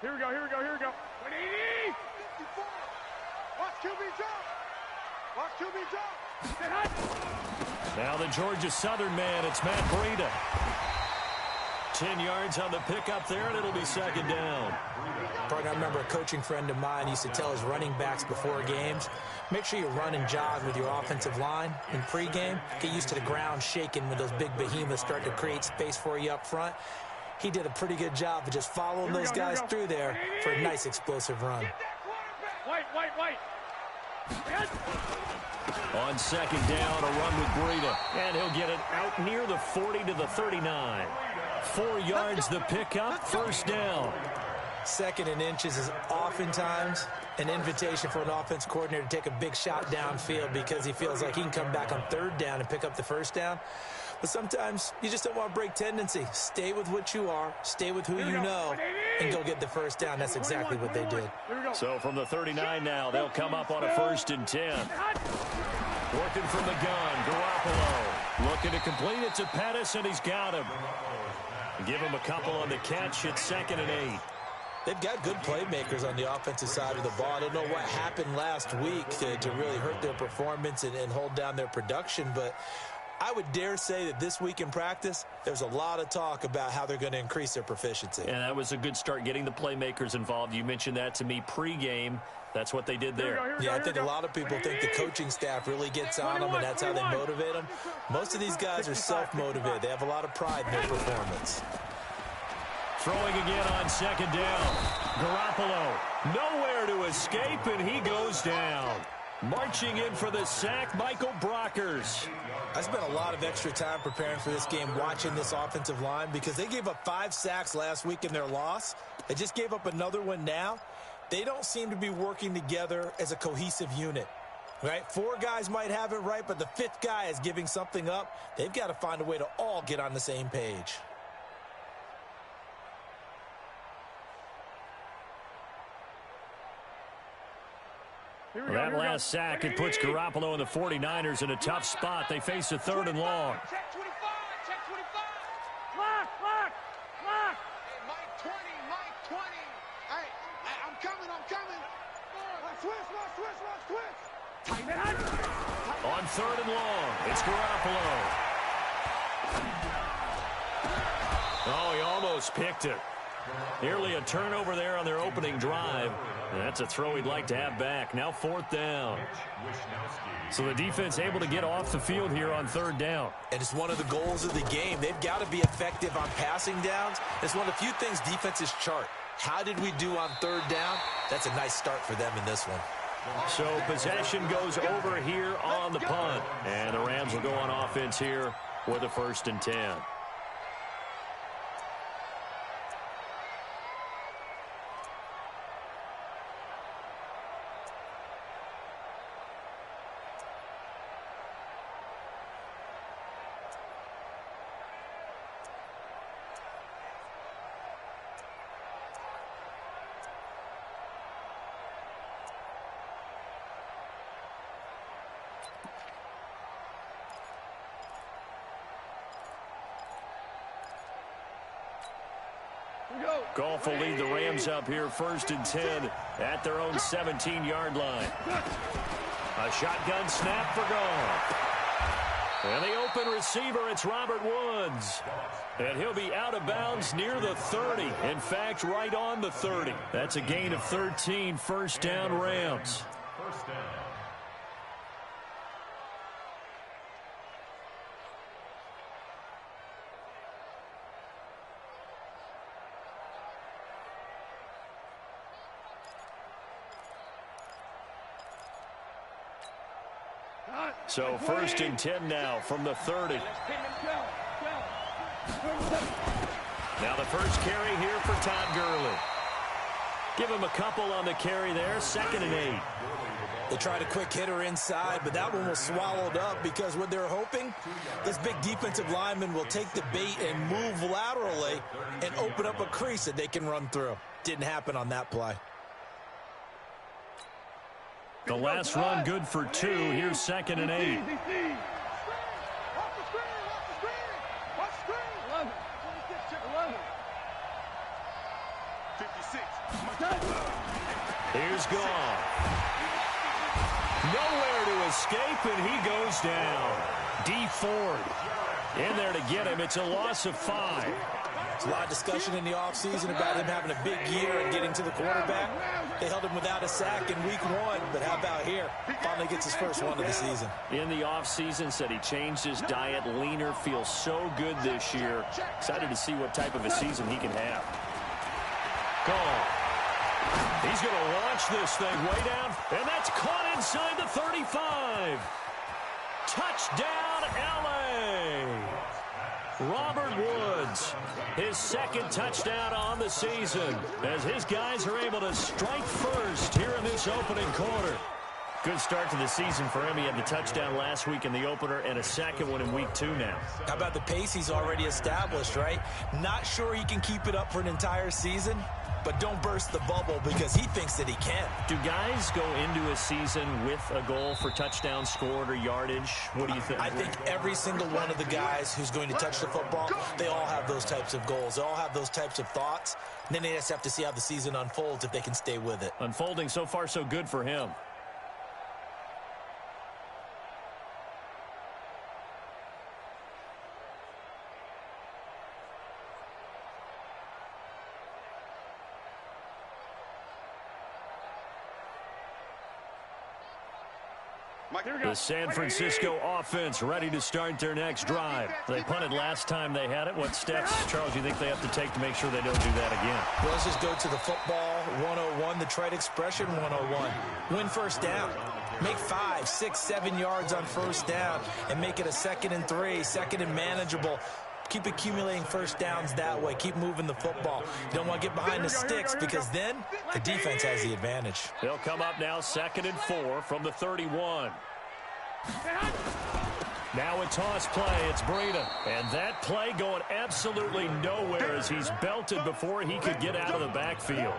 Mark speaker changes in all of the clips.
Speaker 1: Here we go, here we go, here we go. 180.
Speaker 2: 54. Watch QB jump. Watch QB jump.
Speaker 3: Now the Georgia Southern man, it's Matt Breida. 10 yards on the pickup there, and it'll be second down.
Speaker 4: Partner, I remember a coaching friend of mine used to tell his running backs before games, make sure you run and jog with your offensive line in pregame. Get used to the ground shaking when those big behemoths start to create space for you up front. He did a pretty good job of just following those guys through there for a nice explosive run.
Speaker 1: White.
Speaker 3: On second down, a run with Breida, and he'll get it out near the 40 to the 39. 4 yards the pickup, first down.
Speaker 4: Second and inches is oftentimes an invitation for an offense coordinator to take a big shot downfield because he feels like he can come back on third down and pick up the first down. But sometimes you just don't want to break tendency. Stay with what you are, stay with who you know, and go get the first down. That's exactly what they did.
Speaker 3: So from the 39 now, they'll come up on a 1st and 10. Working from the gun, Garoppolo. Looking to complete it to Pettis, and he's got him. Give him a couple on the catch. It's 2nd and 8.
Speaker 4: They've got good playmakers on the offensive side of the ball. I don't know what happened last week to really hurt their performance and hold down their production, but I would dare say that this week in practice, there's a lot of talk about how they're going to increase their proficiency.
Speaker 3: And that was a good start, getting the playmakers involved. You mentioned that to me pregame. That's what they did there.
Speaker 4: Yeah, I think a lot of people think the coaching staff really gets on them, and that's how they motivate them. Most of these guys are self-motivated. They have a lot of pride in their performance.
Speaker 3: Throwing again on second down. Garoppolo, nowhere to escape, and he goes down. Marching in for the sack, Michael Brockers.
Speaker 4: I spent a lot of extra time preparing for this game, watching this offensive line, because they gave up 5 sacks last week in their loss. They just gave up another one now. They don't seem to be working together as a cohesive unit, right? 4 guys might have it right, but the 5th guy is giving something up. They've got to find a way to all get on the same page.
Speaker 3: Well, that last sack, it puts Garoppolo and the 49ers in a tough spot. They face a 3rd and long.
Speaker 2: Check 25. Check 25.
Speaker 1: Lock.
Speaker 2: Hey, Mike 20. Mike 20. Hey, I'm coming. Switch.
Speaker 1: Tighten it up.
Speaker 3: On 3rd and long, it's Garoppolo. Oh, he almost picked it. Nearly a turnover there on their opening drive. And that's a throw he'd like to have back. Now 4th down. So the defense able to get off the field here on 3rd down.
Speaker 4: And it's one of the goals of the game. They've got to be effective on passing downs. It's one of the few things defenses chart. How did we do on 3rd down? That's a nice start for them in this one.
Speaker 3: So possession goes over here on the punt. And the Rams will go on offense here with a 1st and 10. Goff will lead the Rams up here 1st and 10 at their own 17-yard line. A shotgun snap for Goff. And the open receiver, it's Robert Woods. And he'll be out of bounds near the 30. In fact, right on the 30. That's a gain of 13, 1st down Rams. So 1st and 10 now from the 30. Now the first carry here for Todd Gurley. Give him a couple on the carry there. 2nd and 8.
Speaker 4: They tried a quick hitter inside, but that one was swallowed up because what they're hoping, this big defensive lineman will take the bait and move laterally and open up a crease that they can run through. Didn't happen on that play.
Speaker 3: The last run good for 2. Here's 2nd and 8.
Speaker 2: Watch the screen. 56.
Speaker 3: Here's Goff. Nowhere to escape, and he goes down. D. Ford in there to get him. It's a loss of 5.
Speaker 4: There's a lot of discussion in the offseason about him having a big year and getting to the quarterback. They held him without a sack in week 1, but how about here? Finally gets his first one of the season.
Speaker 3: In the offseason, said he changed his diet, leaner, feels so good this year. Excited to see what type of a season he can have. Goff. He's going to launch this thing way down, and that's caught inside the 35. Touchdown, L.A. Robert Woods, his second touchdown on the season, as his guys are able to strike first here in this opening quarter. Good start to the season for him. He had the touchdown last week in the opener and a second one in week 2 now.
Speaker 4: How about the pace he's already established, right? Not sure he can keep it up for an entire season, but don't burst the bubble because he thinks that he can.
Speaker 3: Do guys go into a season with a goal for touchdown scored or yardage? What do you think?
Speaker 4: I think every single one of the guys who's going to touch the football, they all have those types of goals. They all have those types of thoughts. And then they just have to see how the season unfolds if they can stay with it.
Speaker 3: Unfolding so far so good for him. The San Francisco offense ready to start their next drive. They punted last time they had it. What steps, Charles, do you think they have to take to make sure they don't do that again?
Speaker 4: Well, let's just go to the football 101, the trade expression 101. Win first down. Make 5, 6, 7 yards on first down and make it a 2nd and 3, 2nd and manageable. Keep accumulating first downs that way. Keep moving the football. You don't want to get behind the sticks because then the defense has the advantage.
Speaker 3: They'll come up now 2nd and 4 from the 31. Now a toss play. It's Breida. And that play going absolutely nowhere as he's belted before he could get out of the backfield.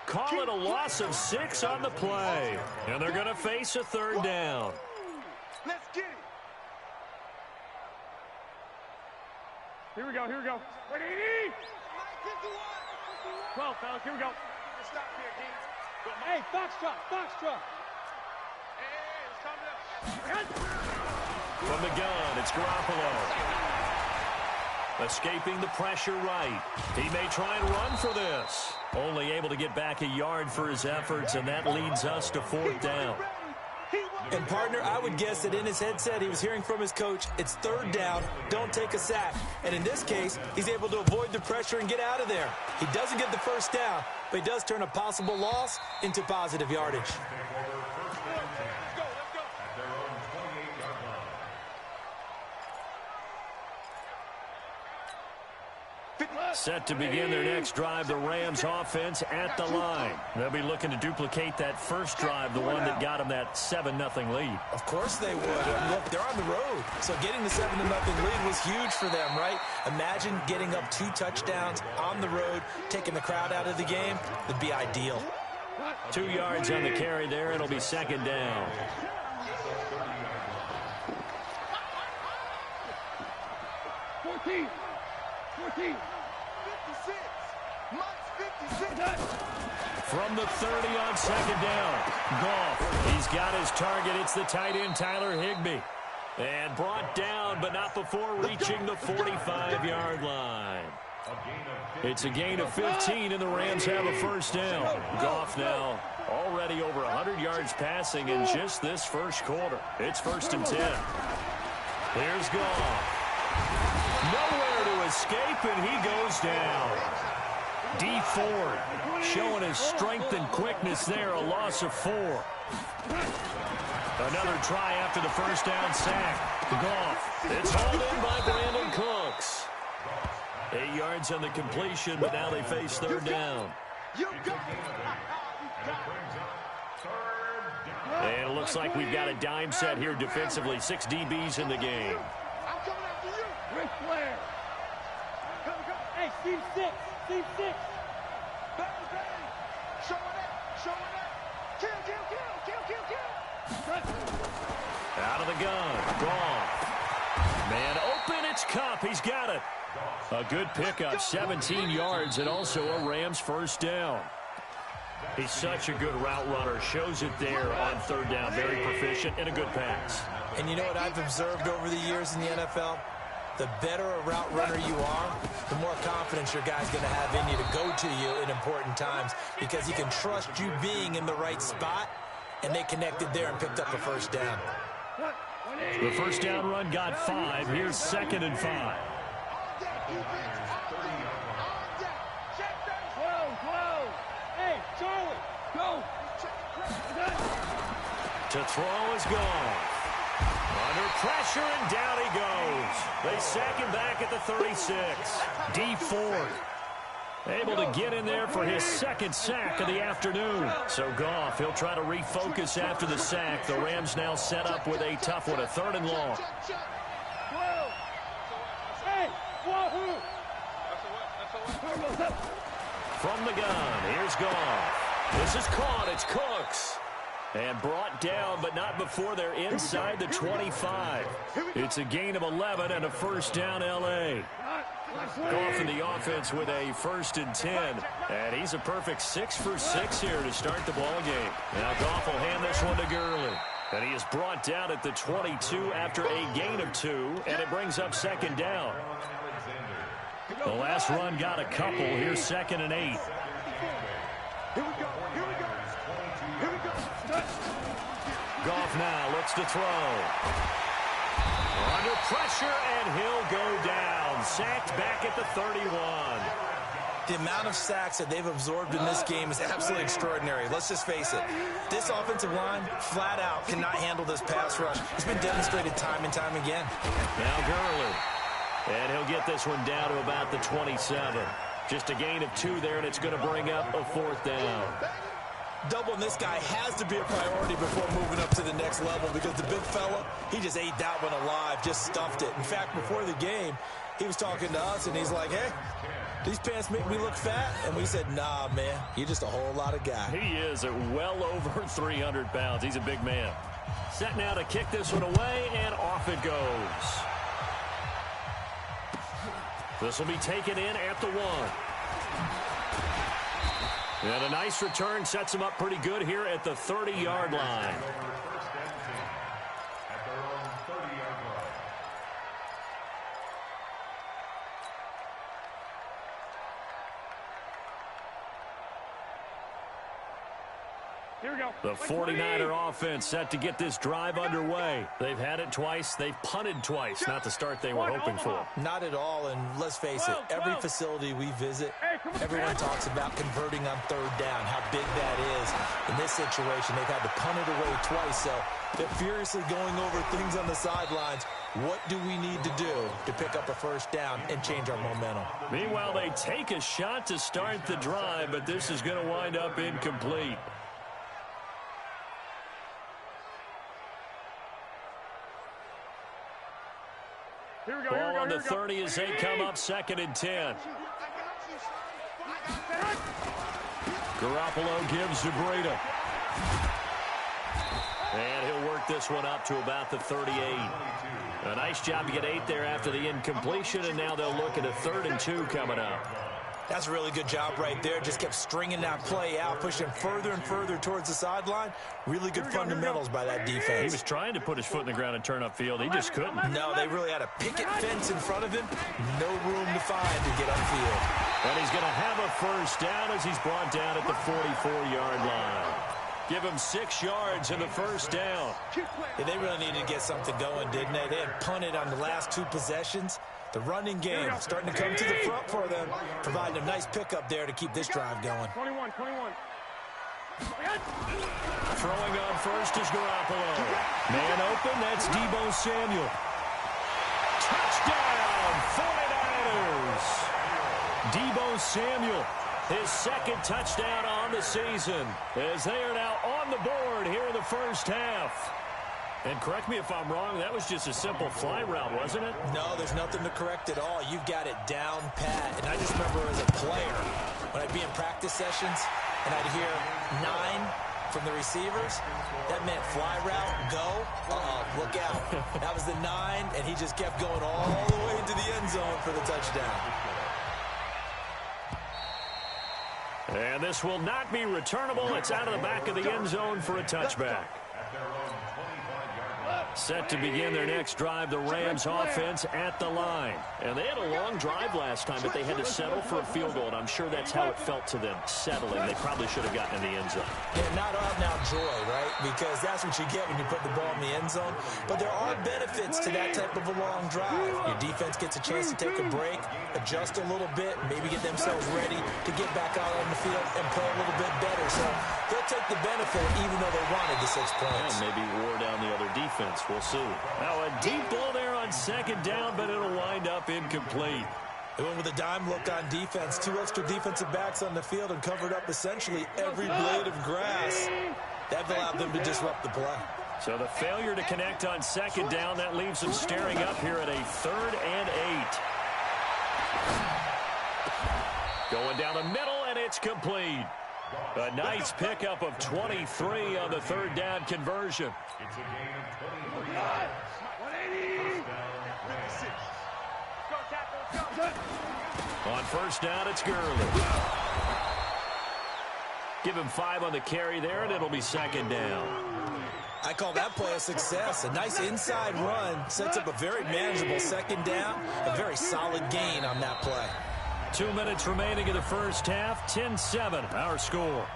Speaker 3: Call it a loss of 6 on the play. And they're going to face a 3rd down.
Speaker 2: Let's get it.
Speaker 1: Here we go, here we go. 180! 12, fellas, here we go.
Speaker 2: Stop here, Dean.
Speaker 1: Hey, Foxtrot, Foxtrot.
Speaker 2: Hey, it's coming up.
Speaker 3: From the gun, it's Garoppolo. Escaping the pressure right. He may try and run for this. Only able to get back a yard for his efforts, and that leads us to 4th down.
Speaker 4: And, partner, I would guess that in his headset he was hearing from his coach, it's 3rd down, don't take a sack. And in this case, he's able to avoid the pressure and get out of there. He doesn't get the first down, but he does turn a possible loss into positive yardage.
Speaker 3: Set to begin their next drive, the Rams offense at the line. They'll be looking to duplicate that first drive, the one that got them that 7-0 lead.
Speaker 4: Of course they would. Look, they're on the road. So getting the 7-0 lead was huge for them, right? Imagine getting up 2 touchdowns on the road, taking the crowd out of the game. Would be ideal.
Speaker 3: 2 yards on the carry there. It'll be 2nd down. From the 30 on 2nd down, Goff. He's got his target. It's the tight end, Tyler Higbee. And brought down, but not before reaching the 45-yard line. It's a gain of 15, and the Rams have a first down. Goff now already over 100 yards passing in just this first quarter. It's 1st and 10. Here's Goff. Nowhere to escape, and he goes down. D. Ford showing his strength and quickness there, a loss of 4. Another try after the first down sack. Goff. It's hauled in by Brandon Cooks. 8 yards on the completion, but now they face 3rd down. And it looks like we've got a dime set here defensively. 6 DBs in the game.
Speaker 1: Rick Flair. Hey, Steve 6. Steve 6.
Speaker 2: Showing up. Kill.
Speaker 3: Out of the gun. Goff. Man open. It's Cup. He's got it. A good pickup. 17 yards and also a Rams first down. He's such a good route runner. Shows it there on third down. Very proficient and a good pass.
Speaker 4: And you know what I've observed over the years in the NFL? The better a route runner you are, the more confidence your guy's going to have in you to go to you in important times because he can trust you being in the right spot, and they connected there and picked up a first down.
Speaker 3: The first down run got 5. Here's 2nd and 5.
Speaker 1: Hey, Charlie, go.
Speaker 3: To throw is gone. Under pressure, and down he goes. They sack him back at the 36. D Ford able to get in there for his 2nd sack of the afternoon. So Goff, he'll try to refocus after the sack. The Rams now set up with a tough one, a 3rd and long. From the gun, here's Goff. This is caught. It's Cooks. And brought down, but not before they're inside the 25. It's a gain of 11 and a first down, L.A. Goff in the offense with a 1st and 10. And he's a perfect 6 for 6 here to start the ball game. Now Goff will hand this one to Gurley. And he is brought down at the 22 after a gain of 2. And it brings up 2nd down. The last run got a couple. Here's 2nd and 8.
Speaker 1: Here we go.
Speaker 3: Goff now looks to throw. Under pressure, and he'll go down. Sacked back at the 31.
Speaker 4: The amount of sacks that they've absorbed in this game is absolutely extraordinary. Let's just face it. This offensive line, flat out, cannot handle this pass rush. It's been demonstrated time and time again.
Speaker 3: Now Gurley. And he'll get this one down to about the 27. Just a gain of 2 there, and it's going to bring up a 4th down.
Speaker 4: Doubling this guy has to be a priority before moving up to the next level because the big fella, he just ate that one alive, just stuffed it. In fact, before the game, he was talking to us, and he's like, hey, these pants make me look fat. And we said, nah, man, you're just a whole lot of guy.
Speaker 3: He is at well over 300 pounds. He's a big man. Set now to kick this one away, and off it goes. This will be taken in at the 1. And a nice return sets him up pretty good here at the 30-yard line.
Speaker 1: Here we go.
Speaker 3: The 49er offense set to get this drive underway. They've had it twice. They've punted twice. Not the start they were hoping for.
Speaker 4: Not at all, and let's face it, every facility we visit, everyone talks about converting on 3rd down, how big that is. In this situation, they've had to punt it away twice, so they're furiously going over things on the sidelines. What do we need to do to pick up a first down and change our momentum?
Speaker 3: Meanwhile, they take a shot to start the drive, but this is going to wind up incomplete. Ball on the 30 as they come up 2nd and 10. Garoppolo gives to Breida. And he'll work this one up to about the 38. A nice job to get 8 there after the incompletion, and now they'll look at a 3rd and 2 coming up.
Speaker 4: That's a really good job right there. Just kept stringing that play out, pushing further and further towards the sideline. Really good fundamentals by that defense.
Speaker 3: He was trying to put his foot in the ground and turn upfield. He just couldn't.
Speaker 4: No, they really had a picket fence in front of him. No room to find to get upfield.
Speaker 3: And he's going to have a first down as he's brought down at the 44-yard line. Give him 6 yards in the first down.
Speaker 4: Yeah, they really needed to get something going, didn't they? They had punted on the last 2 possessions. The running game starting to come to the front for them, providing a nice pickup there to keep this drive going.
Speaker 1: 21.
Speaker 3: Throwing on first is Garoppolo. Man open, that's Deebo Samuel. Touchdown, 49ers. Deebo Samuel, his 2nd touchdown on the season, as they are now on the board here in the first half. And correct me if I'm wrong, that was just a simple fly route, wasn't it?
Speaker 4: No, there's nothing to correct at all. You've got it down pat. And I just remember as a player, when I'd be in practice sessions, and I'd hear 9 from the receivers, that meant fly route, go, look out. That was the 9, and he just kept going all the way into the end zone for the touchdown.
Speaker 3: And this will not be returnable. It's out of the back of the end zone for a touchback. Set to begin their next drive, the Rams offense at the line. And they had a long drive last time, but they had to settle for a field goal, and I'm sure that's how it felt to them, settling. They probably should have gotten in the end zone.
Speaker 4: Yeah, not out now joy, right? Because that's what you get when you put the ball in the end zone. But there are benefits to that type of a long drive. Your defense gets a chance to take a break, adjust a little bit, maybe get themselves ready to get back out on the field and play a little bit better. So they'll take the benefit even though they wanted the 6 points.
Speaker 3: And maybe wore down the other defense. We'll see. Now a deep ball there on second down, but it'll wind up incomplete.
Speaker 4: They went with a dime look on defense. 2 extra defensive backs on the field and covered up essentially every blade of grass. That allowed them to disrupt the play.
Speaker 3: So the failure to connect on second down, that leaves them staring up here at a 3rd and 8. Going down the middle, and it's complete. A nice pickup of 23 on the 3rd down conversion.
Speaker 1: It's a gain of 21. 180.
Speaker 3: On first down, it's Gurley. Give him 5 on the carry there, and it'll be second down.
Speaker 4: I call that play a success. A nice inside run sets up a very manageable second down. A very solid gain on that play.
Speaker 3: 2 minutes remaining in the first half. 10-7, our score.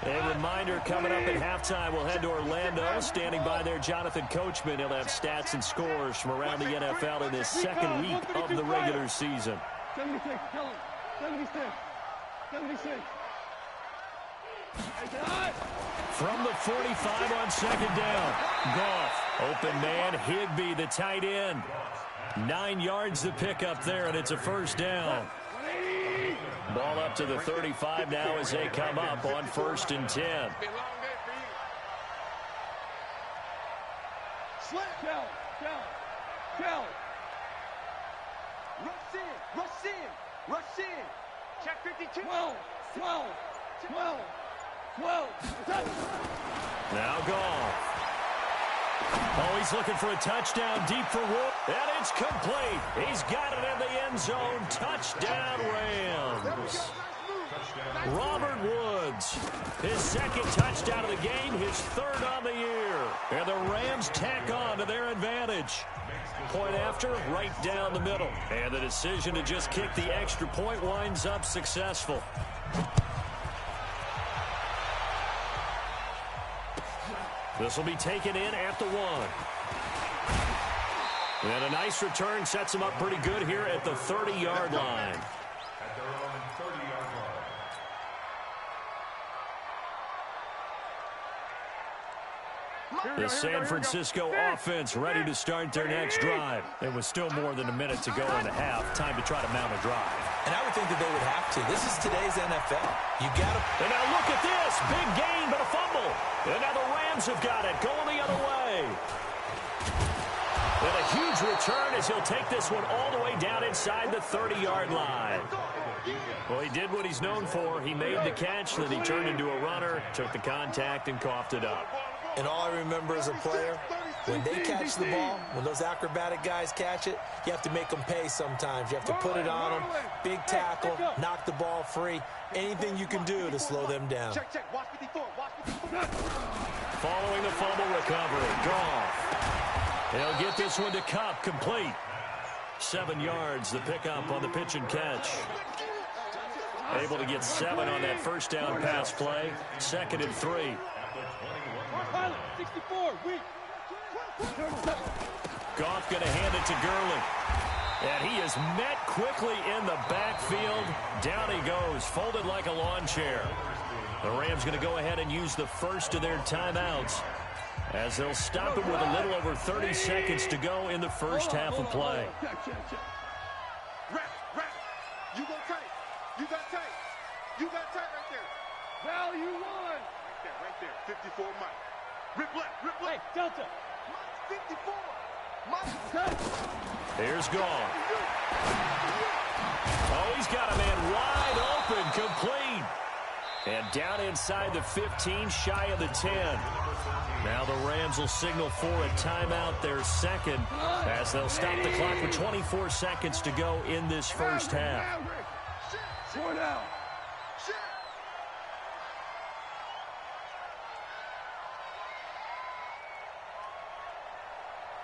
Speaker 3: A reminder, coming up at halftime, we'll head to Orlando. Standing by there, Jonathan Coachman. He'll have stats and scores from around the NFL in this second week of the regular season.
Speaker 1: 76, tell him. 76. 76.
Speaker 3: From the 45 on second down. Goff, open man, Higbee, the tight end. 9 yards to pick up there, and it's a first down. Ball up to the 35 now as they come up on 1st and 10.
Speaker 2: Rush in. Check 52.
Speaker 1: 12.
Speaker 3: Now Goff. Oh, he's looking for a touchdown deep for Wood. And it's complete. He's got it in the end zone. Touchdown, Rams. Robert Woods, his 2nd touchdown of the game, his 3rd on the year. And the Rams tack on to their advantage. Point after, right down the middle. And the decision to just kick the extra point winds up successful. This will be taken in at the 1. And a nice return sets him up pretty good here at the 30-yard line.
Speaker 5: At their own 30-yard line.
Speaker 3: The San Francisco offense ready to start their next drive. It was still more than a minute to go in the half. Time to try to mount a drive.
Speaker 4: And I would think that they would have to. This is today's NFL. You got to.
Speaker 3: And now look at this. Big gain, but a fumble. And now the Rams have got it. Going the other way. And a huge return as he'll take this one all the way down inside the 30-yard line. Well, he did what he's known for. He made the catch, then he turned into a runner, took the contact, and coughed it up.
Speaker 4: And all I remember as a player, when they catch the ball, when those acrobatic guys catch it, you have to make them pay sometimes. You have to put it on them, big tackle, knock the ball free, anything you can do to slow them down.
Speaker 2: Watch 54.
Speaker 3: Following the fumble recovery, Goff. He'll get this one to Kupp, complete. 7 yards, the pickup on the pitch and catch. Able to get 7 on that first down pass play. 2nd and 3.
Speaker 1: 64,
Speaker 3: Goff going to hand it to Gurley. And he is met quickly in the backfield. Down he goes, folded like a lawn chair. The Rams going to go ahead and use the first of their timeouts as they'll stop it with a little over 30 seconds to go in the first half of play.
Speaker 2: Rap. You go tight. You got tight. You got tight right there.
Speaker 1: Value 1.
Speaker 2: Right there. 54, Mike. Rip left.
Speaker 1: Hey, Delta.
Speaker 2: Mike, 54. Mike.
Speaker 3: Here's Goff. Oh, he's got a man wide open, complete. And down inside the 15, shy of the 10. Now the Rams will signal for a timeout, their second, as they'll stop the clock with 24 seconds to go in this first half.
Speaker 1: 4 down.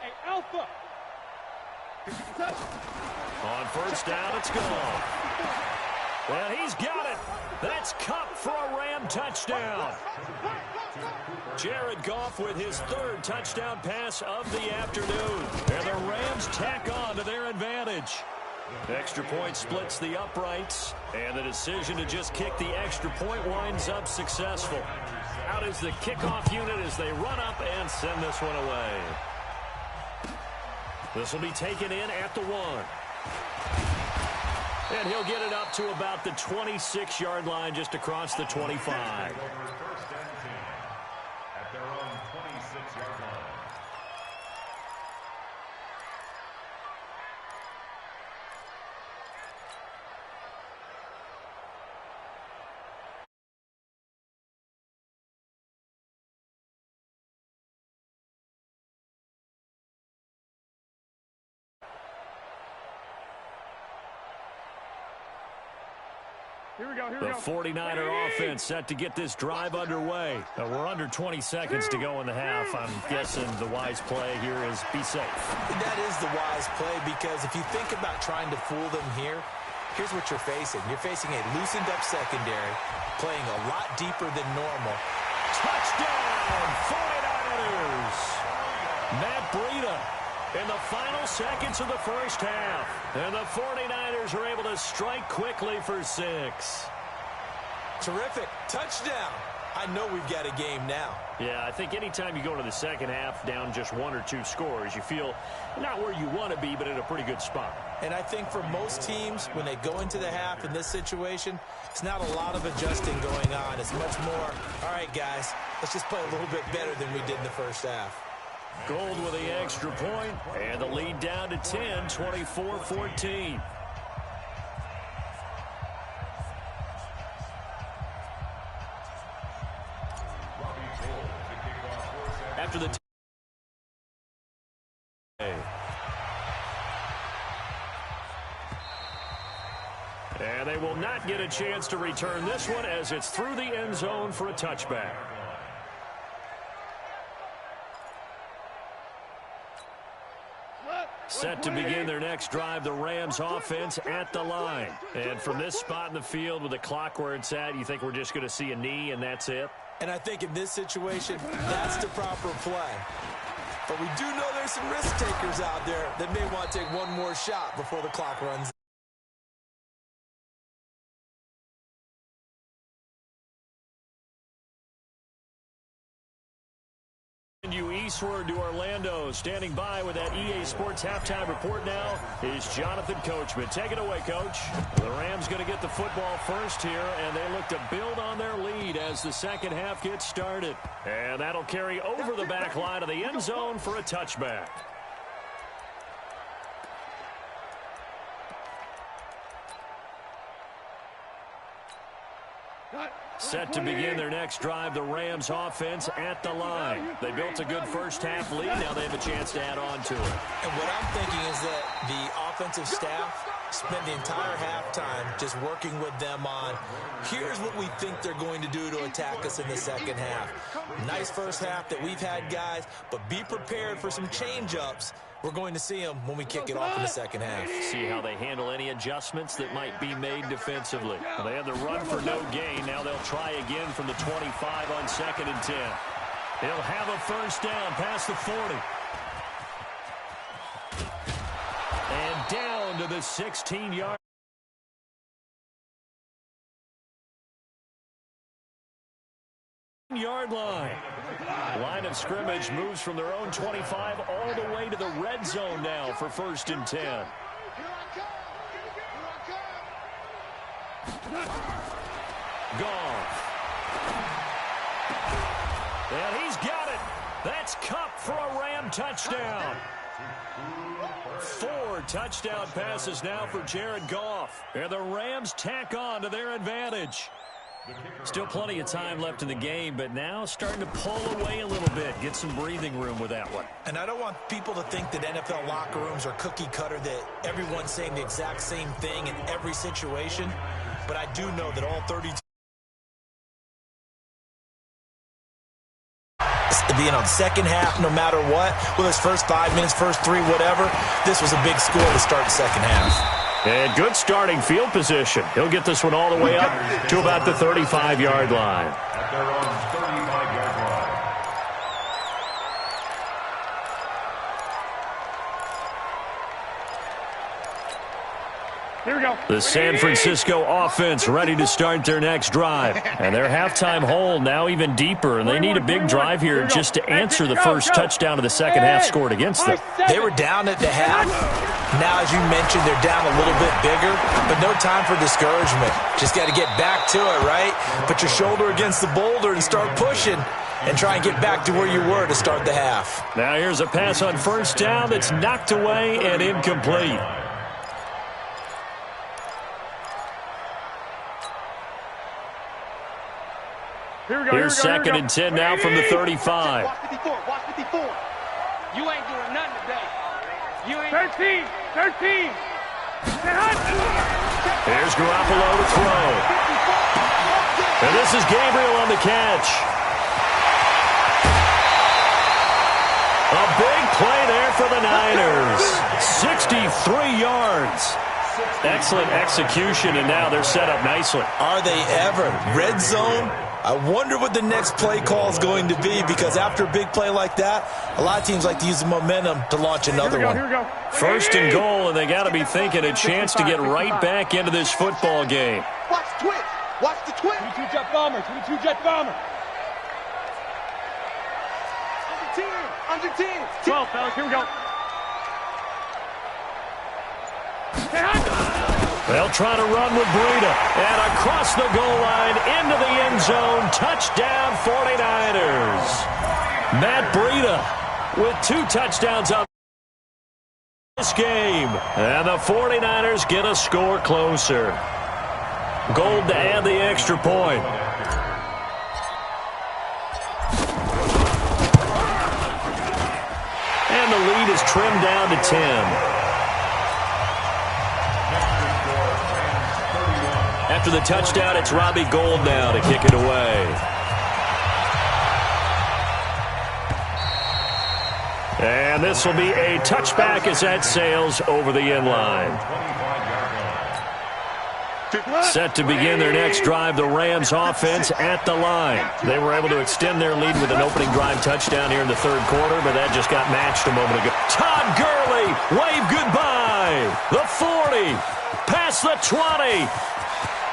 Speaker 1: Hey, Alpha.
Speaker 3: On first down, it's gone. Well, he's got it. That's Kupp for a Ram touchdown. Jared Goff with his third touchdown pass of the afternoon. And the Rams tack on to their advantage. Extra point splits the uprights, and the decision to just kick the extra point winds up successful. Out is the kickoff unit as they run up and send this one away. This will be taken in at the 1. And he'll get it up to about the 26-yard line just across the 25.
Speaker 5: At their own 26-yard line.
Speaker 1: Here we go, here
Speaker 3: The
Speaker 1: we go.
Speaker 3: 49er offense set to get this drive underway. We're under 20 seconds to go in the half. I'm guessing the wise play here is be safe.
Speaker 4: That is the wise play, because if you think about trying to fool them here, here's what you're facing. You're facing a loosened-up secondary, playing a lot deeper than normal.
Speaker 3: Touchdown, 49ers! Matt Breida in the final seconds of the first half. And the 49ers are able to strike quickly for 6.
Speaker 4: Terrific. Touchdown. I know we've got a game now.
Speaker 3: Yeah, I think anytime you go to the second half down just 1 or 2 scores, you feel not where you want to be, but in a pretty good spot.
Speaker 4: And I think for most teams, when they go into the half in this situation, it's not a lot of adjusting going on. It's much more, all right, guys, let's just play a little bit better than we did in the first half.
Speaker 3: Gold with the extra point, and the lead down to 10, 24-14. After the and they will not get a chance to return this one as it's through the end zone for a touchback. Set to begin their next drive, the Rams offense at the line. And from this spot in the field with the clock where it's at, you think we're just going to see a knee and that's it?
Speaker 4: And I think in this situation, that's the proper play. But we do know there's some risk takers out there that may want to take one more shot before the clock runs.
Speaker 3: You eastward to Orlando. Standing by with that EA Sports halftime report now is Jonathan Coachman. Take it away, Coach. The Rams going to get the football first here, and they look to build on their lead as the second half gets started. And that'll carry over the back line of the end zone for a touchback. Set to begin their next drive, the Rams offense at the line. They built a good first half lead. Now they have a chance to add on to it.
Speaker 4: And what I'm thinking is that the offensive staff spent the entire halftime just working with them on, here's what we think they're going to do to attack us in the second half. Nice first half that we've had, guys, but be prepared for some change-ups. We're going to see them when we kick it off in the second half.
Speaker 3: See how they handle any adjustments that might be made defensively. Well, they had the run for no gain. Now they'll try again from the 25 on 2nd and 10. He'll have a first down past the 40. And down to the 16-yard line. Line of scrimmage moves from their own 25 all the way to the red zone now for 1st and 10. Goff. And he's got it. That's Kupp for a Ram touchdown. 4 touchdown passes now for Jared Goff. And the Rams tack on to their advantage. Still plenty of time left in the game, but now starting to pull away a little bit. Get some breathing room with that one.
Speaker 4: And I don't want people to think that NFL locker rooms are cookie cutter, that everyone's saying the exact same thing in every situation. But I do know that all 32 second half, no matter what, whether it's first 5 minutes, first 3, whatever, this was a big score to start the second half.
Speaker 3: And good starting field position. He'll get this one all the way up to about the 35-yard line.
Speaker 5: At their own 35-yard line.
Speaker 1: Here we go.
Speaker 3: The San Francisco offense ready to start their next drive. And their halftime hole now even deeper, and they need a big drive here just to answer the first touchdown of the second half scored against them.
Speaker 4: They were down at the half. Now, as you mentioned, they're down a little bit bigger, but no time for discouragement. Just got to get back to it, right? Put your shoulder against the boulder and start pushing and try and get back to where you were to start the half.
Speaker 3: Now here's a pass on first down that's knocked away and incomplete. Here's second and 10 now from the 35.
Speaker 2: Watch 54. Watch 54. You ain't doing nothing today. You ain't
Speaker 1: 13.
Speaker 3: Here's Garoppolo to throw. And this is Gabriel on the catch. A big play there for the Niners. 63 yards. Excellent execution, and now they're set up nicely.
Speaker 4: Are they ever? Red zone? I wonder what the next play call is going to be, because after a big play like that, a lot of teams like to use the momentum to launch another one.
Speaker 1: Here we go.
Speaker 3: First and goal, and they got to be thinking a chance to get right back into this football game.
Speaker 2: Watch twitch. Watch the twitch.
Speaker 1: 22 jet bomber. 22 jet bomber.
Speaker 2: Under 10.
Speaker 1: 12, fellas. Here we go.
Speaker 3: They'll try to run with Breida. And across the goal line, into the end zone. Touchdown, 49ers. Matt Breida with 2 touchdowns on this game. And the 49ers get a score closer. Gold to add the extra point. And the lead is trimmed down to 10. After the touchdown, it's Robbie Gould now to kick it away. And this will be a touchback as that sails over the end line. Set to begin their next drive, the Rams offense at the line. They were able to extend their lead with an opening drive touchdown here in the third quarter, but that just got matched a moment ago. Todd Gurley, wave goodbye. The 40, past the 20.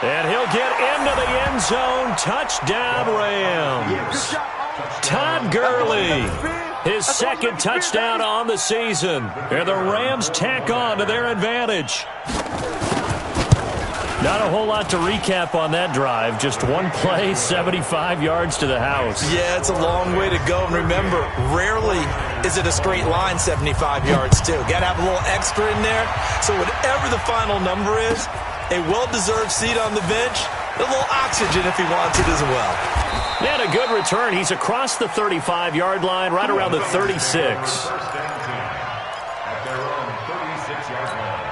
Speaker 3: And he'll get into the end zone. Touchdown, Rams. Todd Gurley, his second touchdown on the season. And the Rams tack on to their advantage. Not a whole lot to recap on that drive. Just one play, 75 yards to the house.
Speaker 4: Yeah, it's a long way to go. And remember, rarely is it a straight line 75 yards, too. Got to have a little extra in there. So whatever the final number is, a well-deserved seat on the bench, a little oxygen if he wants it as well.
Speaker 3: And a good return. He's across the 35-yard line, right around the 36.
Speaker 5: First and 10 at their own 36-yard line.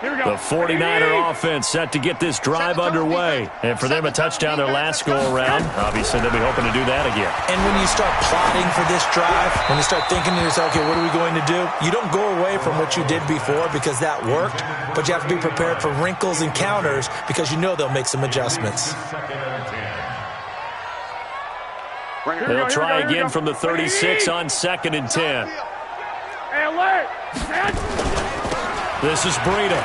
Speaker 1: Here we go.
Speaker 3: The 49er offense set to get this drive underway. And for them, a touchdown their last go-around. Obviously, they'll be hoping to do that again.
Speaker 4: And when you start plotting for this drive, when you start thinking to yourself, okay, what are we going to do? You don't go away from what you did before because that worked, but you have to be prepared for wrinkles and counters because you know they'll make some adjustments.
Speaker 3: They'll try again from the 36 on second and 10.
Speaker 1: Hey, alert!
Speaker 3: This is Breida.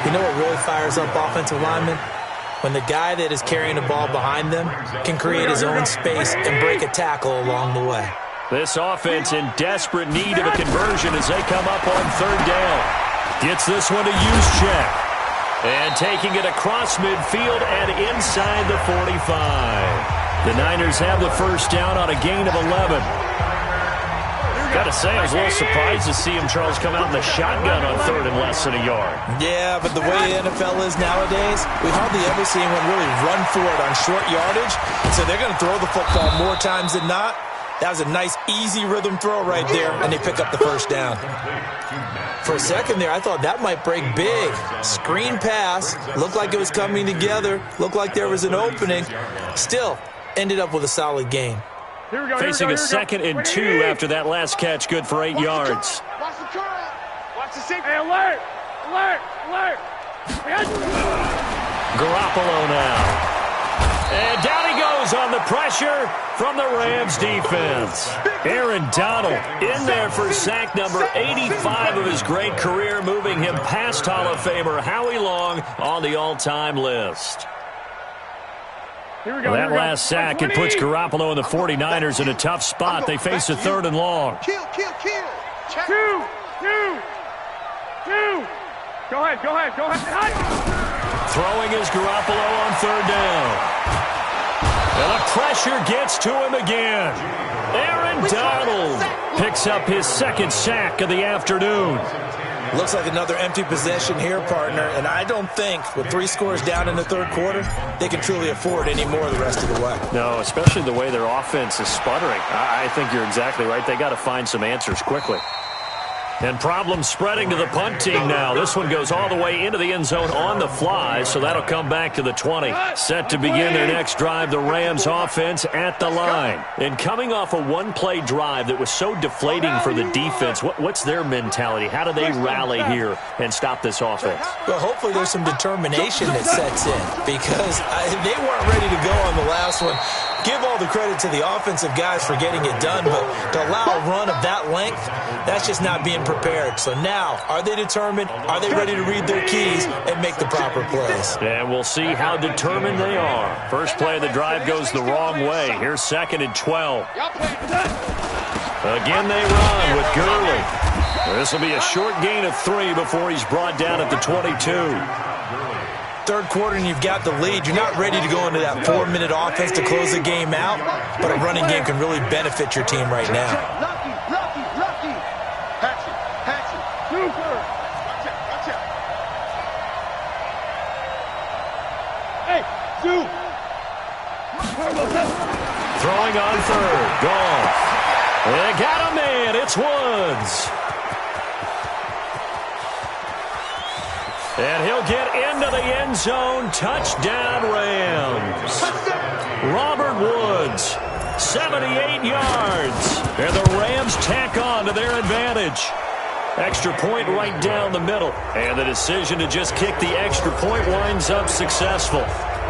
Speaker 4: You know what really fires up offensive linemen? When the guy that is carrying the ball behind them can create his own space and break a tackle along the way.
Speaker 3: This offense in desperate need of a conversion as they come up on third down. Gets this one to Juszczyk. And taking it across midfield and inside the 45. The Niners have the first down on a gain of 11. Got to say, I was a little surprised to see him, Charles, come out in the shotgun on third and less than a yard.
Speaker 4: Yeah, but the way the NFL is nowadays, we hardly ever see anyone really run for it on short yardage. So they're going to throw the football more times than not. That was a nice, easy rhythm throw right there, and they pick up the first down. For a second there, I thought that might break big. Screen pass, looked like it was coming together, looked like there was an opening. Still, ended up with a solid gain.
Speaker 3: Facing a 2nd and 2 after that last catch, good for 8 yards.
Speaker 2: Watch the curl. Watch the safety.
Speaker 1: Hey, alert! Alert! Alert!
Speaker 3: Garoppolo now. And down he goes on the pressure from the Rams defense. Aaron Donald in there for sack number 85 of his great career, moving him past Hall of Famer Howie Long on the all-time list. That last sack, it puts Garoppolo and the 49ers in a tough spot. They face a 3rd and long.
Speaker 2: Kill. Check.
Speaker 1: Two. Go ahead.
Speaker 3: Throwing is Garoppolo on 3rd down. And the pressure gets to him again. Aaron Donald picks up his 2nd sack of the afternoon.
Speaker 4: Looks like another empty possession here, partner, and I don't think with 3 scores down in the 3rd quarter, they can truly afford any more the rest of the way.
Speaker 3: No, especially the way their offense is sputtering. I think you're exactly right. They got to find some answers quickly. And problems spreading to the punt team now. This one goes all the way into the end zone on the fly, so that'll come back to the 20. Set to begin their next drive, the Rams offense at the line. And coming off a one-play drive that was so deflating for the defense, what's their mentality? How do they rally here and stop this offense?
Speaker 4: Well, hopefully there's some determination that sets in, because they weren't ready to go on the last one. Give all the credit to the offensive guys for getting it done, but to allow a run of that length, that's just not being prepared. So now, are they determined? Are they ready to read their keys and make the proper plays?
Speaker 3: And we'll see how determined they are. First play of the drive goes the wrong way. Here's 2nd and 12. Again they run with Gurley. This will be a short gain of 3 before he's brought down at the 22.
Speaker 4: 3rd quarter and you've got the lead. You're not ready to go into that 4-minute offense to close the game out, but a running game can really benefit your team right now.
Speaker 2: Lucky. Hatch it. Super. Watch out.
Speaker 1: Hey, two.
Speaker 3: Throwing on 3rd. Goff. They got a man. It's Woods. And he'll get into the end zone. Touchdown, Rams. Robert Woods, 78 yards. And the Rams tack on to their advantage. Extra point right down the middle. And the decision to just kick the extra point winds up successful.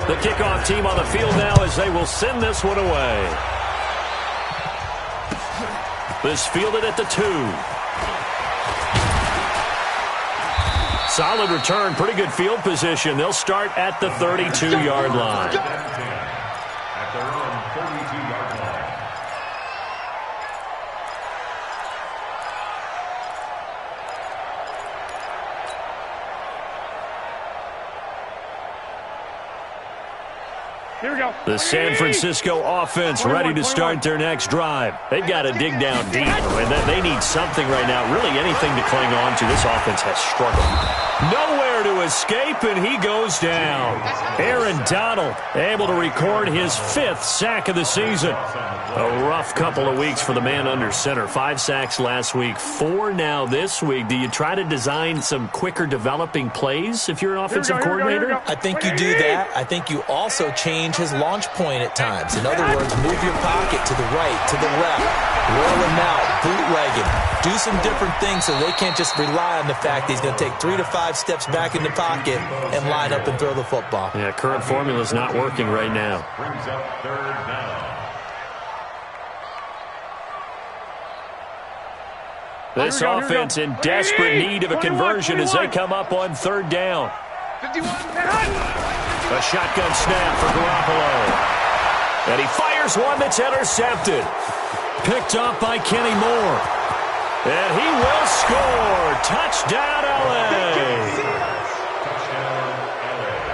Speaker 3: The kickoff team on the field now as they will send this one away. This fielded at the 2. Solid return, pretty good field position. They'll start at the 32-yard line.
Speaker 5: At their own 32-yard line.
Speaker 1: Here we go.
Speaker 3: The San Francisco offense ready to start their next drive. They've got to dig down deep. They need something right now, really anything to cling on to. This offense has struggled. Nowhere to escape, and he goes down. Aaron Donald able to record his 5th sack of the season. A rough couple of weeks for the man under center. 5 sacks last week, 4 now this week. Do you try to design some quicker developing plays if you're an offensive coordinator?
Speaker 4: I think you do that. I think you also change his launch point at times. In other words, move your pocket to the right, to the left, roll him out, bootleg him. Do some different things so they can't just rely on the fact that he's going to take 3 to 5 steps back in the pocket and line up and throw the football.
Speaker 3: Yeah, current formula is not working right now.
Speaker 5: Brings up 3rd down.
Speaker 3: This offense in desperate need of a conversion as they come up on 3rd down.
Speaker 2: 51.
Speaker 3: A shotgun snap for Garoppolo. And he fires one that's intercepted. Picked up by Kenny Moore. And he will score. Touchdown, L.A.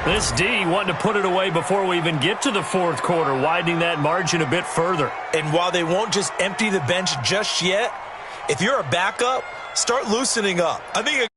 Speaker 3: This D wanting to put it away before we even get to the 4th quarter, widening that margin a bit further.
Speaker 4: And while they won't just empty the bench just yet, if you're a backup, start loosening up. I think